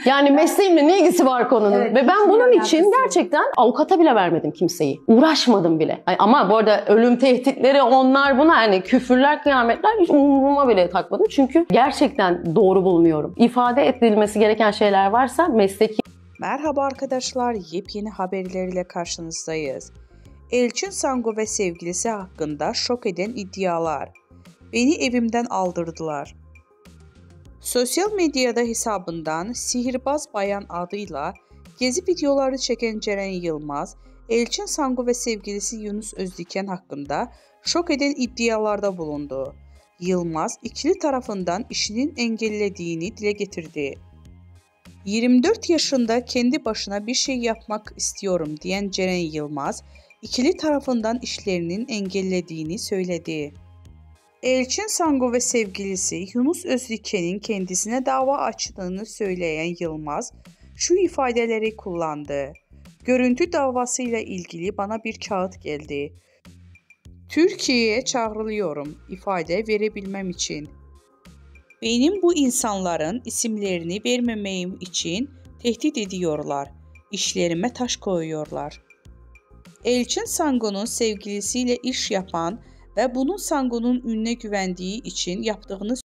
Yani mesleğimle ne ilgisi var konunun? Evet, ve ben bunun için yok. gerçekten avukata bile vermedim kimseyi. Uğraşmadım bile. Ama bu arada ölüm tehditleri onlar buna hani küfürler, kıyametler hiç umuruma bile takmadım. Çünkü gerçekten doğru bulmuyorum. İfade edilmesi gereken şeyler varsa mesleki. Merhaba arkadaşlar, yepyeni haberlerle karşınızdayız. Elçin Sangu ve sevgilisi hakkında şok eden iddialar. Beni evimden aldırdılar. Sosyal medyada hesabından Sihirbaz Bayan adıyla gezi videoları çeken Ceren Yılmaz, Elçin Sangu ve sevgilisi Yunus Özdiken hakkında şok eden iddialarda bulundu. Yılmaz, ikili tarafından işinin engellediğini dile getirdi. 24 yaşında kendi başına bir şey yapmak istiyorum diyen Ceren Yılmaz, ikili tarafından işlerinin engellediğini söyledi. Elçin Sangu ve sevgilisi Yunus Özdiken'in kendisine dava açtığını söyleyen Yılmaz, şu ifadeleri kullandı. Görüntü davasıyla ilgili bana bir kağıt geldi. Türkiye'ye çağrılıyorum ifade verebilmem için. Benim bu insanların isimlerini vermemeyim için tehdit ediyorlar. İşlerime taş koyuyorlar. Elçin Sangu'nun sevgilisiyle iş yapan ve bunun Sangu'nun ününe güvendiği için yaptığını